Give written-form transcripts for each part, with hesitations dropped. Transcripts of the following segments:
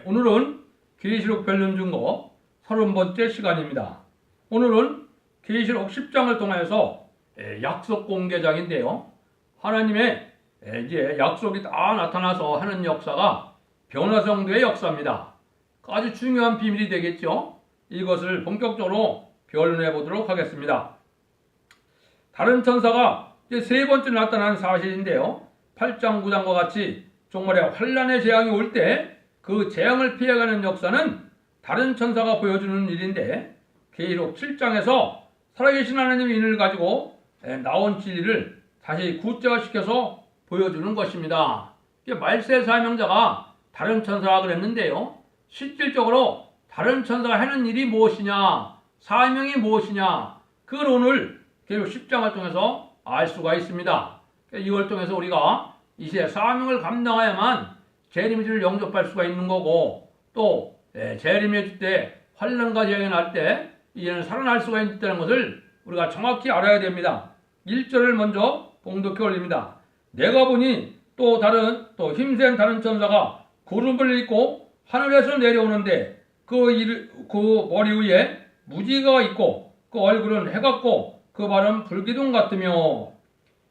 오늘은 계시록 변론 증거 30번째 시간입니다. 오늘은 계시록 10장을 통해서 약속 공개장인데요. 하나님의 이제 약속이 다 나타나서 하는 역사가 변화성도의 역사입니다. 아주 중요한 비밀이 되겠죠. 이것을 본격적으로 변론해 보도록 하겠습니다. 다른 천사가 이제 세 번째 나타난 사실인데요. 8장 9장과 같이 종말에 환란의 재앙이 올 때 그 재앙을 피해가는 역사는 다른 천사가 보여주는 일인데, 계시록 7장에서 살아계신 하나님의 인을 가지고 나온 진리를 다시 구체화시켜서 보여주는 것입니다. 말세 사명자가 다른 천사라 그랬는데요. 실질적으로 다른 천사가 하는 일이 무엇이냐, 사명이 무엇이냐, 그걸 오늘 계시록 10장을 통해서 알 수가 있습니다. 이걸 통해서 우리가 이제 사명을 감당해야만 재림을 영접할 수가 있는 거고, 또 재림의 때 환난과 재앙이 날 때 이제는 살아날 수가 있다는 것을 우리가 정확히 알아야 됩니다. 1절을 먼저 봉독해 올립니다. 내가 보니 또 힘센 다른 천사가 구름을 입고 하늘에서 내려오는데 그 머리 위에 무지개가 있고 그 얼굴은 해 같고 그 발은 불기둥 같으며,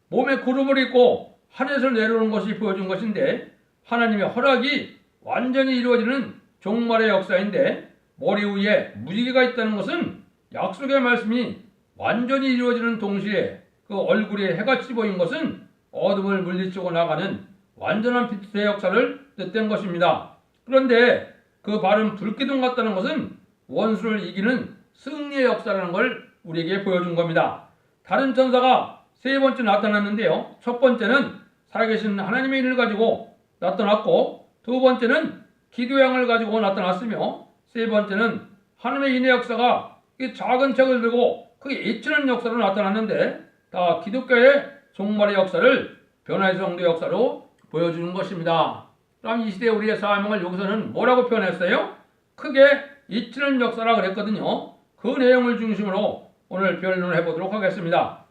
몸에 구름을 입고 하늘에서 내려오는 것이 보여준 것인데, 하나님의 허락이 완전히 이루어지는 종말의 역사인데, 머리 위에 무지개가 있다는 것은 약속의 말씀이 완전히 이루어지는 동시에 그 얼굴에 해같이 보인 것은 어둠을 물리치고 나가는 완전한 빛의 역사를 뜻된 것입니다. 그런데 그 발은 불기둥 같다는 것은 원수를 이기는 승리의 역사라는 걸 우리에게 보여준 겁니다. 다른 천사가 세 번째 나타났는데요. 첫 번째는 살아계신 하나님의 인을 가지고 나타났고, 두 번째는 기도양을 가지고 나타났으며, 세 번째는 하나님의 인의 역사가 작은 책을 들고 크게 잊히는 역사로 나타났는데, 다 기독교의 종말의 역사를 변화의 성도 역사로 보여주는 것입니다. 그럼 이 시대 우리의 사명을 여기서는 뭐라고 표현했어요? 크게 잊히는 역사라 그랬거든요. 그 내용을 중심으로 오늘 변론을 해보도록 하겠습니다.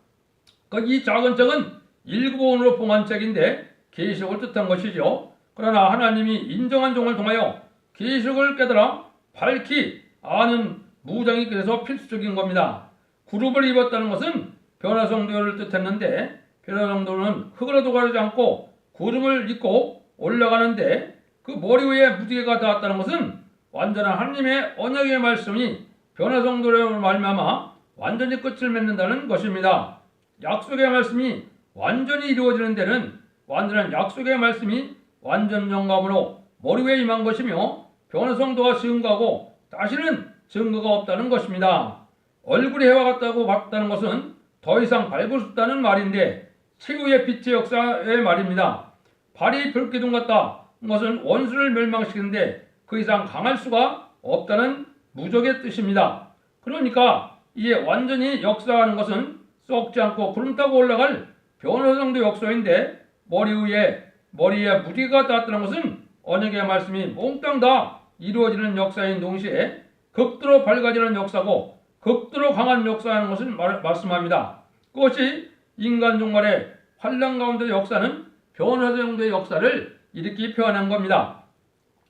이 작은 책은 일구본으로 봉한 책인데 계시록을 뜻한 것이죠. 그러나 하나님이 인정한 종을 통하여 계시록을 깨달아 밝히 아는 무장이 그래서 필수적인 겁니다. 구름을 입었다는 것은 변화성도를 뜻했는데, 변화성도는 흙으로도 가리지 않고 구름을 입고 올라가는데, 그 머리 위에 무지개가 닿았다는 것은 완전한 하나님의 언약의 말씀이 변화성도로 말미암아 완전히 끝을 맺는다는 것입니다. 약속의 말씀이 완전히 이루어지는 데는 완전한 약속의 말씀이 완전 영감으로 머리 위에 임한 것이며, 변화성도가 증거하고 다시는 증거가 없다는 것입니다. 얼굴이 해와 같다고 봤다는 것은 더 이상 밝을 수 없다는 말인데, 최후의 빛의 역사의 말입니다. 발이 불기둥 같다 것은 원수를 멸망시키는데 그 이상 강할 수가 없다는 무적의 뜻입니다. 그러니까 이에 완전히 역사하는 것은 썩지 않고 구름 타고 올라갈 변화성도 역사인데, 머리에 무지개가 닿았다는 것은 언약의 말씀이 몽땅 다 이루어지는 역사인 동시에 극도로 밝아지는 역사고 극도로 강한 역사라는 것을 말씀합니다. 그것이 인간 종말의 환난 가운데 역사는 변화성도의 역사를 이렇게 표현한 겁니다.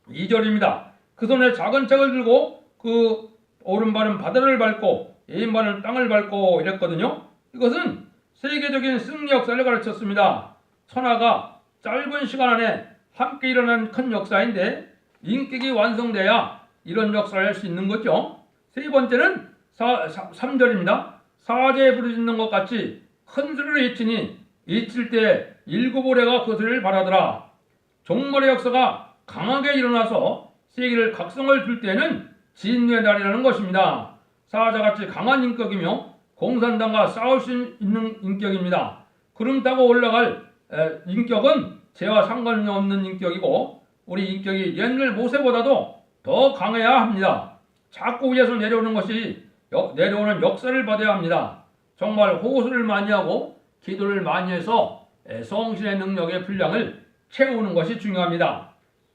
2절입니다. 그 손에 작은 책을 들고 그 오른발은 바다를 밟고 왼발은 땅을 밟고 이랬거든요. 이것은 세계적인 승리 역사를 가르쳤습니다. 천하가 짧은 시간 안에 함께 일어난 큰 역사인데, 인격이 완성돼야 이런 역사를 할 수 있는 거죠. 세 번째는 3절입니다. 사자에 부르짖는 것 같이 큰 소리로 외치니 외칠 때 일곱 오레가 그 소리를 바라더라. 종말의 역사가 강하게 일어나서 세계를 각성을 줄 때는 진노의 날이라는 것입니다. 사자같이 강한 인격이며 공산당과 싸울 수 있는 인격입니다. 구름 타고 올라갈 인격은 죄와 상관이 없는 인격이고, 우리 인격이 옛날 모세보다도 더 강해야 합니다. 자꾸 위에서 내려오는 역사를 받아야 합니다. 정말 호소를 많이 하고 기도를 많이 해서 성신의 능력의 분량을 채우는 것이 중요합니다.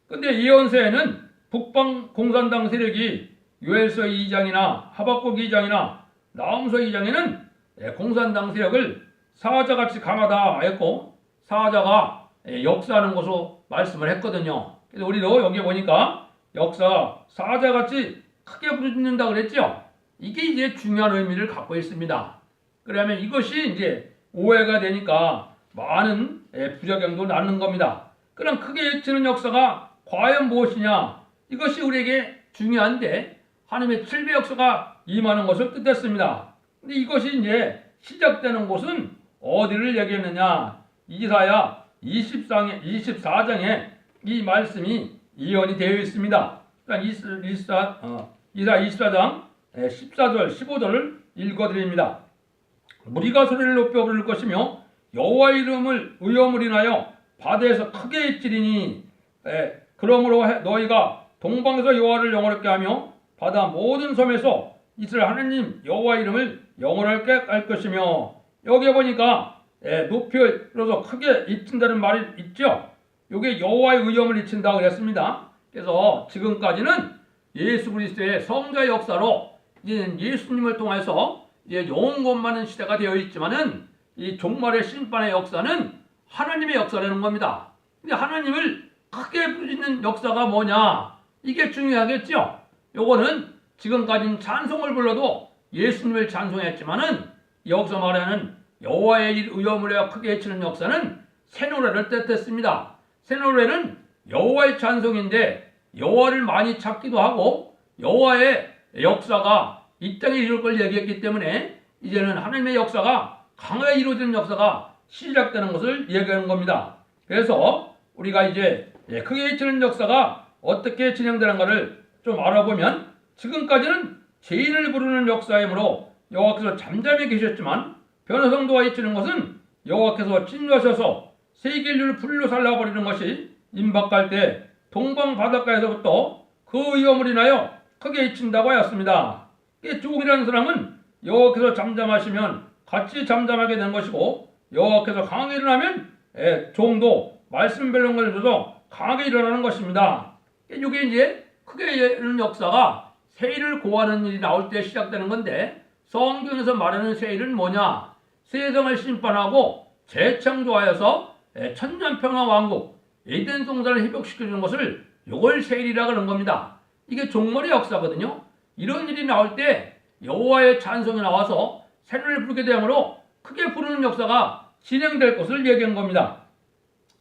근데 예언서에는 북방 공산당 세력이 요엘서 2장이나 하박국 2장이나 나홈서 2장에는 공산당 세력을 사자같이 강하다 했고, 사자가 역사하는 것으로 말씀을 했거든요. 그래서 우리도 여기 보니까 역사, 사자같이 크게 부르짖는다 그랬죠? 이게 이제 중요한 의미를 갖고 있습니다. 그러면 이것이 이제 오해가 되니까 많은 부작용도 낳는 겁니다. 그럼 크게 외치는 역사가 과연 무엇이냐? 이것이 우리에게 중요한데 하나님의 7배 역사가 임하는 것을 뜻했습니다. 근데 이것이 이제 시작되는 곳은 어디를 얘기했느냐? 이사야 24장에 이 말씀이 예언이 되어 있습니다. 그러니까 이사야 24장 14절 15절을 읽어드립니다. 무리가 소리를 높여 부를 것이며 여호와의 이름을 의험을 인하여 바다에서 크게 외치리니 그러므로 너희가 동방에서 여호와를 영원하게 하며 바다 모든 섬에서 이스라엘 하나님 여호와의 이름을 영원하게 할 것이며, 여기 보니까 높여서 크게 외친다는 말이 있죠. 이게 여호와의 의험을 외친다고 그랬습니다. 그래서 지금까지는 예수 그리스도의 성자의 역사로 이제 예수님을 통해서 이제 영원권만한 시대가 되어 있지만은 이 종말의 심판의 역사는 하나님의 역사라는 겁니다. 근데 하나님을 크게 부르짖는 역사가 뭐냐? 이게 중요하겠죠. 요거는 지금까지는 찬송을 불러도 예수님을 찬송했지만은 여기서 말하는 여호와의 의험을 크게 외치는 역사는 새 노래를 뜻했습니다. 새 노래는 여호와의 찬송인데 여호와를 많이 찾기도 하고 여호와의 역사가 이 땅에 이룰 걸 얘기했기 때문에 이제는 하나님의 역사가 강하게 이루어지는 역사가 시작되는 것을 얘기하는 겁니다. 그래서 우리가 이제 크게 외치는 역사가 어떻게 진행되는가를 좀 알아보면, 지금까지는 죄인을 부르는 역사이므로 여호와께서 잠잠히 계셨지만 변화성도가 외치는 것은 여호와께서 진노하셔서 세계 인류를 불로 살라버리는 것이 임박할 때 동방 바닷가에서부터 그 위험을 인하여 크게 외친다고 하였습니다. 종이라는 사람은 여호와께서 잠잠하시면 같이 잠잠하게 된 것이고, 여호와께서 강하게 일어나면 종도 말씀 변론을 줘서 강하게 일어나는 것입니다. 이게 이제 크게 일어나는 역사가 세일을 고하는 일이 나올 때 시작되는 건데, 성경에서 말하는 세일은 뭐냐? 세상을 심판하고 재창조하여서 천년평화 왕국 에덴 동산을 회복시켜주는 것을 이걸 세일이라 그런 겁니다. 이게 종말의 역사거든요. 이런 일이 나올 때 여호와의 찬송이 나와서 새 노래를 부르게 되므로 크게 부르는 역사가 진행될 것을 얘기한 겁니다.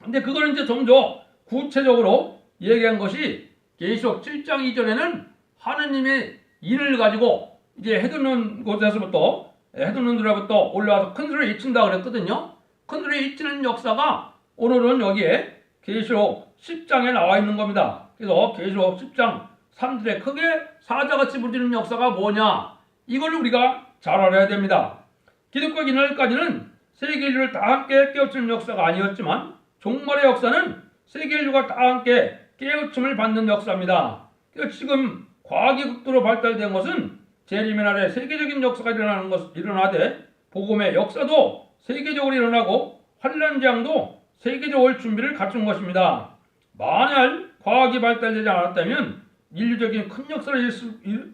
근데 그걸 이제 좀 더 구체적으로 얘기한 것이 계시록 7장 2절에는 하느님의 인을 가지고 이제 해돋는 곳에서부터 해돋는들로부터 올라와서 큰 소리를 외친다 그랬거든요. 큰 소리를 외치는 역사가 오늘은 여기에 계시록 10장에 나와 있는 겁니다. 그래서 계시록 10장 3절에 크게 사자같이 부르짖는 역사가 뭐냐? 이걸 우리가 잘 알아야 됩니다. 기독교 이날까지는 세계 인류를 다 함께 깨우치는 역사가 아니었지만 종말의 역사는 세계 인류가 다 함께 깨우침을 받는 역사입니다. 그래서 지금 과학이 극도로 발달된 것은 재림의 날에 세계적인 역사가 일어나되 복음의 역사도 세계적으로 일어나고 환란 재앙도 세계적으로 준비를 갖춘 것입니다. 만약 과학이 발달되지 않았다면 인류적인 큰 역사를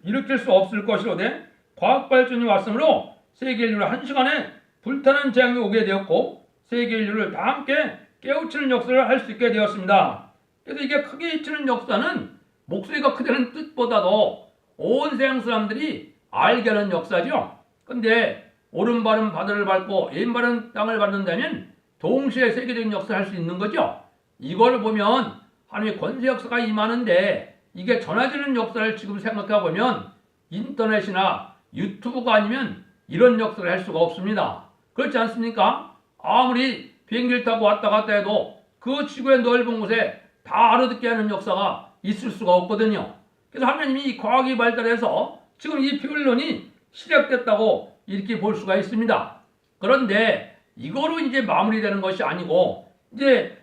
일으킬 수 없을 것이로되 과학 발전이 왔으므로 세계 인류를 한 시간에 불타는 재앙이 오게 되었고 세계 인류를 다 함께 깨우치는 역사를 할 수 있게 되었습니다. 그래서 이게 크게 외치는 역사는 목소리가 크다는 뜻보다도 온 세상 사람들이 알게 하는 역사죠. 근데 오른발은 바다를 밟고 왼발은 땅을 밟는다면 동시에 세계적인 역사를 할 수 있는 거죠. 이걸 보면 하나님의 권세 역사가 임하는데 이게 전해지는 역사를 지금 생각해 보면 인터넷이나 유튜브가 아니면 이런 역사를 할 수가 없습니다. 그렇지 않습니까? 아무리 비행기를 타고 왔다 갔다 해도 그 지구의 넓은 곳에 다 알아듣게 하는 역사가 있을 수가 없거든요. 그래서 하나님이 이 과학이 발달해서 지금 이 변론이 시작됐다고 이렇게 볼 수가 있습니다. 그런데 이거로 이제 마무리되는 것이 아니고 이제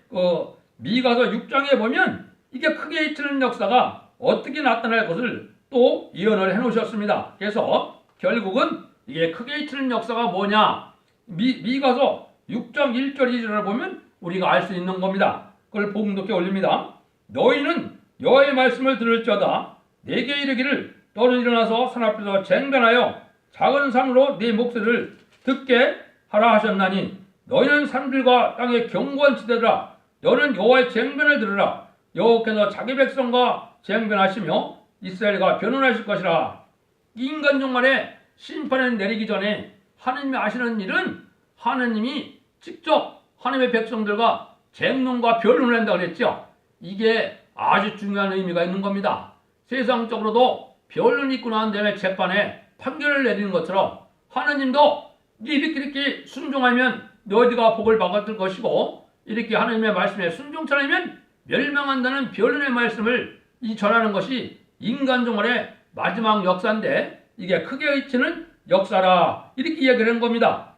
미가서 6장에 보면 이게 크게 외치는 역사가 어떻게 나타날 것을 또 예언을 해놓으셨습니다. 그래서 결국은 이게 크게 외치는 역사가 뭐냐? 미가서 6장 1절 2절을 보면 우리가 알 수 있는 겁니다. 그걸 복음독에 올립니다. 너희는 여호와의 말씀을 들을지어다 내게 이르기를 너는 일어나서 산 앞에서 쟁변하여 작은 산으로 네 목소리를 듣게 하라 하셨나니 너희는 산들과 땅의 견고한 지대들아 너는 여호와의 쟁변을 들으라. 여호와께서 자기 백성과 쟁변하시며 이스라엘과 변론하실 것이라. 인간 종말에 심판을 내리기 전에 하느님이 하시는 일은 하느님이 직접 하나님의 백성들과 쟁론과 변론을 한다고 그랬죠. 이게 아주 중요한 의미가 있는 겁니다. 세상적으로도 변론이 있고 난 다음에 재판에 판결을 내리는 것처럼 하나님도 이렇게 순종하면 너희가 복을 받을 것이고 이렇게 하나님의 말씀에 순종치 않으면 멸망한다는 변론의 말씀을 전하는 것이 인간 종말의 마지막 역사인데 이게 크게 이치는 역사라 이렇게 이야기를 한 겁니다.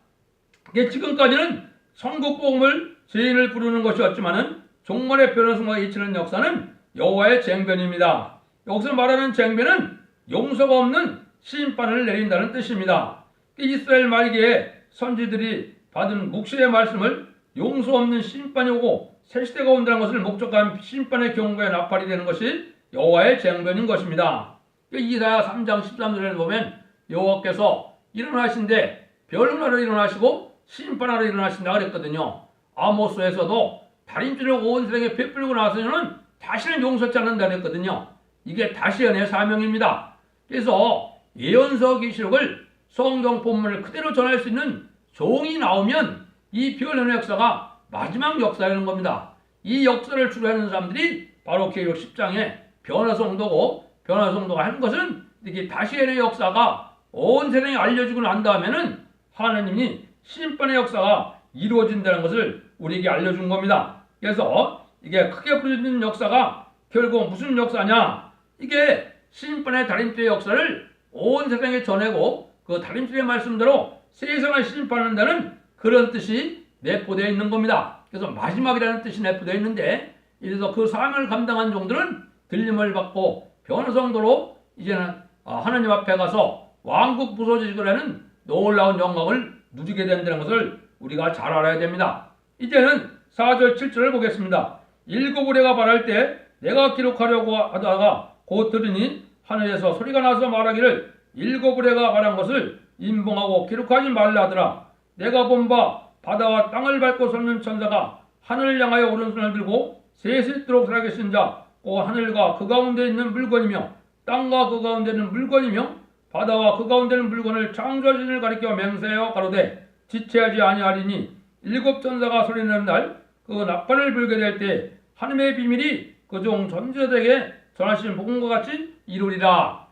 이게 지금까지는 천국복음을 죄인을 부르는 것이었지만은 종말의 변호성과 이치는 역사는 여호와의 쟁변입니다. 여기서 말하는 쟁변은 용서가 없는 심판을 내린다는 뜻입니다. 이스라엘 말기에 선지들이 받은 묵시의 말씀을 용서 없는 심판이 오고 새 시대가 온다는 것을 목적한 심판의 경고에 나팔이 되는 것이 여호와의 쟁변인 것입니다. 이사야 3장 13절에 보면 여호와께서 일어나신데 변론하러 일어나시고 심판하러 일어나신다 그랬거든요. 아모스에서도 다림질을 온 세상에 베풀고 나서는 다시는 용서치 않는다 그랬거든요. 이게 다시언의 사명입니다. 그래서 예언서 계시록을 성경 본문을 그대로 전할 수 있는 종이 나오면 이 변론의 역사가 마지막 역사라는 겁니다. 이 역사를 주도하는 사람들이 바로 계시록 10장의 변화성도고 변화성도가 하는 것은 이렇게 다시언의 역사가 온 세상에 알려지고 난 다음에는 하나님이 심판의 역사가 이루어진다는 것을 우리에게 알려준 겁니다. 그래서 이게 크게 부르짖는 역사가 결국 무슨 역사냐? 이게 심판의 다림질의 역사를 온 세상에 전하고 그 다림질의 말씀대로 세상을 심판한다는 그런 뜻이 내포되어 있는 겁니다. 그래서 마지막이라는 뜻이 내포되어 있는데 이래서 그 사명을 감당한 종들은 들림을 받고 변화성도로 이제는 하나님 앞에 가서 왕국 부서지시고라는 놀라운 영광을 누리게 된다는 것을 우리가 잘 알아야 됩니다. 이제는 4절 7절을 보겠습니다. 일곱 의뢰가 말할 때 내가 기록하려고 하다가 곧 들으니 하늘에서 소리가 나서 말하기를 일곱 의뢰가 말한 것을 인봉하고 기록하지 말라 하더라. 내가 본 바 바다와 땅을 밟고 섰는 천사가 하늘을 향하여 오른손을 들고 세세토록 살아계신 자 곧 하늘과 그 가운데 있는 물건이며 땅과 그 가운데 있는 물건이며 바다와 그 가운데 있는 물건을 창조하신을 가리켜 맹세하여 가로되 지체하지 아니하리니 일곱 천사가 소리내는 날 그 나팔을 불게 될 때 하나님의 비밀이 그 종 전지자들에게 전하신 복음과 같이 이루리라.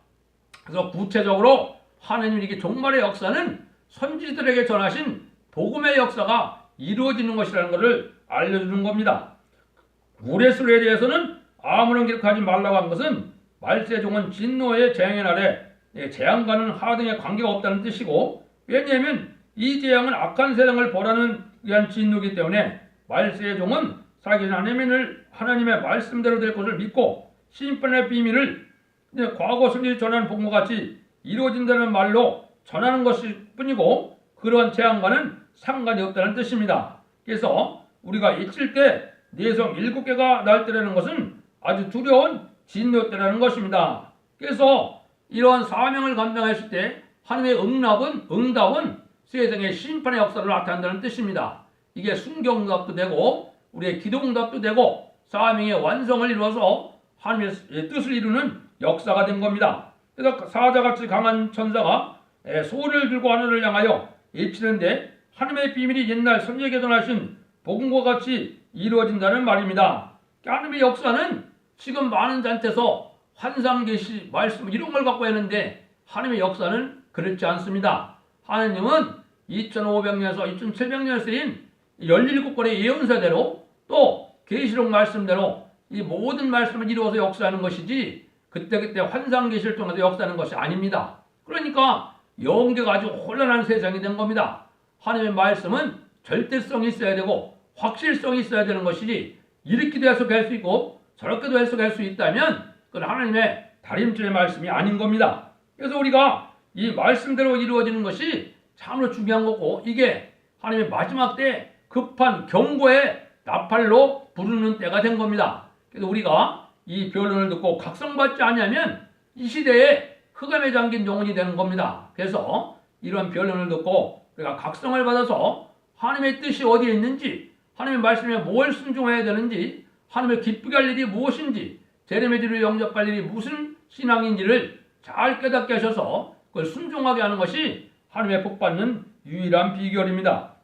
그래서 구체적으로 하나님 이렇게 종말의 역사는 선지들에게 전하신 복음의 역사가 이루어지는 것이라는 것을 알려주는 겁니다. 우레스에 대해서는 아무런 기록하지 말라고 한 것은 말세종은 진노의 재앙의 날에 재앙과는 하등의 관계가 없다는 뜻이고 왜냐하면 이 재앙은 악한 세상을 벌하는 위한 진노이기 때문에 말세종은 자기는 하나님의 말씀대로 될 것을 믿고 심판의 비밀을 과거 선지자들이 전하는 복음과 같이 이루어진다는 말로 전하는 것일 뿐이고 그런 재앙과는 상관이 없다는 뜻입니다. 그래서 우리가 잊을 때 내성 7개가 날 때라는 것은 아주 두려운 진노 때라는 것입니다. 그래서 이러한 사명을 감당했을 때 하나님의 응답은 세상의 심판의 역사를 나타낸다는 뜻입니다. 이게 순경답도 되고 우리의 기도응답도 되고 사명의 완성을 이루어서 하나님의 뜻을 이루는 역사가 된 겁니다. 그래서 사자같이 강한 천사가 소를 들고 하늘을 향하여 외치는데 하나님의 비밀이 옛날 선지자에게 전하신 복음과 같이 이루어진다는 말입니다. 하나님의 역사는 지금 많은 잔태에서 환상 계시 말씀 이런 걸 갖고 했는데 하나님의 역사는 그렇지 않습니다. 하나님은 2500년에서 2700년 쓰인 17권의 예언서대로 또 계시록 말씀대로 이 모든 말씀을 이루어서 역사하는 것이지 그때그때 환상 계시를 통해서 역사하는 것이 아닙니다. 그러니까 영계가 아주 혼란한 세상이 된 겁니다. 하나님의 말씀은 절대성이 있어야 되고 확실성이 있어야 되는 것이지 이렇게도 해석할 수 있고 저렇게도 해석할 수 있다면 그건 하나님의 다림질의 말씀이 아닌 겁니다. 그래서 우리가 이 말씀대로 이루어지는 것이 참으로 중요한 거고 이게 하나님의 마지막 때 급한 경고의 나팔로 부르는 때가 된 겁니다. 그래서 우리가 이 변론을 듣고 각성받지 않으면 이 시대에 흑암에 잠긴 영혼이 되는 겁니다. 그래서 이런 변론을 듣고 우리가 각성을 받아서 하나님의 뜻이 어디에 있는지 하나님의 말씀에 뭘 순종해야 되는지 하나님을 기쁘게 할 일이 무엇인지, 재림의 주를 영접할 일이 무슨 신앙인지를 잘 깨닫게 하셔서 그걸 순종하게 하는 것이 하나님의 복받는 유일한 비결입니다.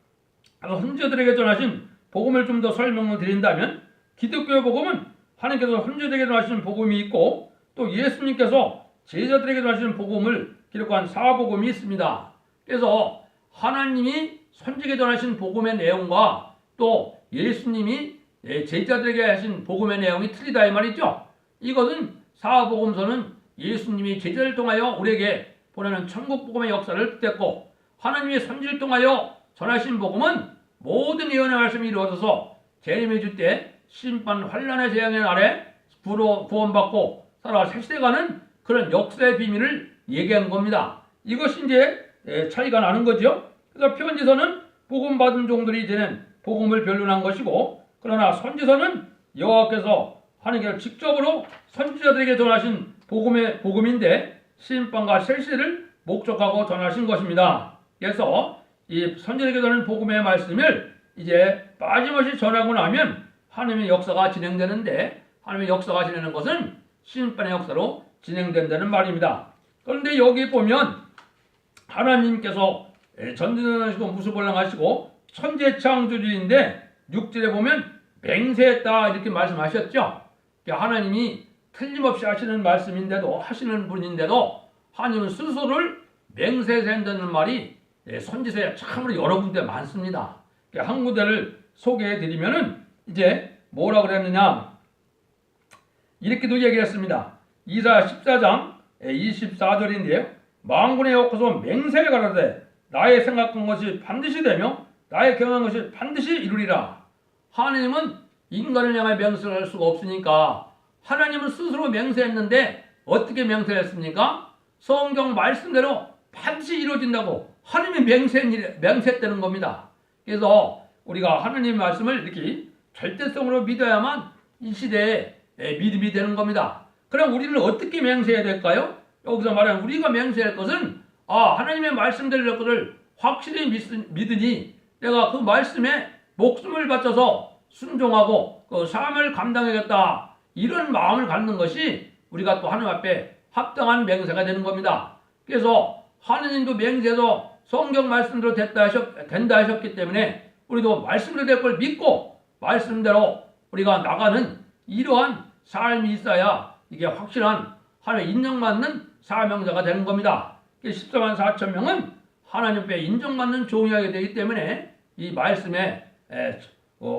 선지자들에게 전하신 복음을 좀 더 설명을 드린다면, 기독교의 복음은 하나님께서 선지자들에게 전하신 복음이 있고, 또 예수님께서 제자들에게 전하신 복음을 기록한 사복음이 있습니다. 그래서 하나님이 선지자에게 전하신 복음의 내용과 또 예수님이 제자들에게 하신 복음의 내용이 틀리다 이 말이죠. 이것은 사복음서는 예수님이 제자를 통하여 우리에게 보내는 천국 복음의 역사를 뜻했고, 하나님의 선지를 통하여 전하신 복음은 모든 예언의 말씀이 이루어져서 재림의 주 때 심판 환란의 재앙의 날에 구원받고 살아갈 새 시대가는 그런 역사의 비밀을 얘기한 겁니다. 이것이 이제 차이가 나는 거죠. 그래서 편지서는 복음 받은 종들이 이제는 복음을 변론한 것이고, 그러나 선지서는 여호와께서 하나님께서 직접으로 선지자들에게 전하신 복음인데 심판과 새 시대를 목적하고 전하신 것입니다. 그래서 이 선지자에게 전하는 복음의 말씀을 이제 빠짐없이 전하고 나면 하나님의 역사가 진행되는데, 하나님의 역사가 진행하는 것은 심판의 역사로 진행된다는 말입니다. 그런데 여기 보면 하나님께서 전진하시고 무수벌랑하시고 천재 창조주인데 6절에 보면 맹세했다 이렇게 말씀하셨죠. 하나님이 틀림없이 하시는 말씀인데도, 하시는 분인데도 하나님은 스스로를 맹세해서 한다는 말이 선지서에 참으로 여러 군데 많습니다. 한 군데를 소개해 드리면은 이제 뭐라 그랬느냐, 이렇게도 얘기했습니다. 이사야 14장 24절인데요. 만군의 여호와께서 맹세해 가라사대 나의 생각한 것이 반드시 되며 나의 경한 것이 반드시 이루리라. 하나님은 인간을 향해 맹세를 할 수가 없으니까 하나님은 스스로 맹세했는데 어떻게 맹세했습니까? 성경 말씀대로 반드시 이루어진다고 하나님이 맹세했다는 겁니다. 그래서 우리가 하나님의 말씀을 이렇게 절대성으로 믿어야만 이 시대에 믿음이 되는 겁니다. 그럼 우리는 어떻게 맹세해야 될까요? 여기서 말하는 우리가 맹세할 것은 하나님의 말씀대로 될 것을 확실히 믿으니 내가 그 말씀에 목숨을 바쳐서 순종하고 그 사명을 감당하겠다, 이런 마음을 갖는 것이 우리가 또 하나님 앞에 합당한 맹세가 되는 겁니다. 그래서 하느님도 맹세해서 성경 말씀대로 된다 하셨기 때문에 우리도 말씀대로 될 걸 믿고 말씀대로 우리가 나가는 이러한 삶이 있어야 이게 확실한 하나님 인정받는 사명자가 되는 겁니다. 14만 4천 명은 하나님 앞에 인정받는 종이하게 되기 때문에 이 말씀의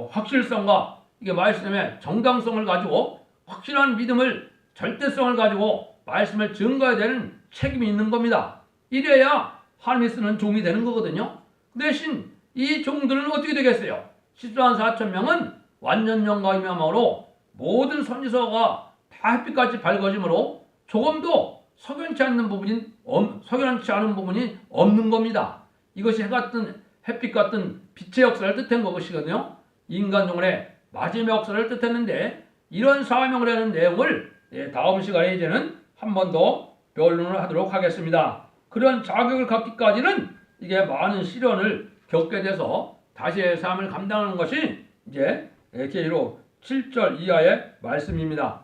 확실성과 이게 말씀의 정당성을 가지고 확실한 믿음을, 절대성을 가지고 말씀을 증거해야 되는 책임이 있는 겁니다. 이래야 하나님이 쓰는 종이 되는 거거든요. 대신 이 종들은 어떻게 되겠어요? 14만 4천 명은 완전 영광의 명함으로 모든 선지서가 다 햇빛같이 밝아짐으로 조금도 석연치 않은 부분이 없는 겁니다. 이것이 햇빛 같은 빛의 역사를 뜻한 것이거든요. 인간 종의 마지막 역사를 뜻했는데, 이런 사명을 하는 내용을 다음 시간에 이제는 한 번 더 변론을 하도록 하겠습니다. 그런 자격을 갖기까지는 이게 많은 시련을 겪게 돼서 다시의 삶을 감당하는 것이 이제 계시록 7절 이하의 말씀입니다.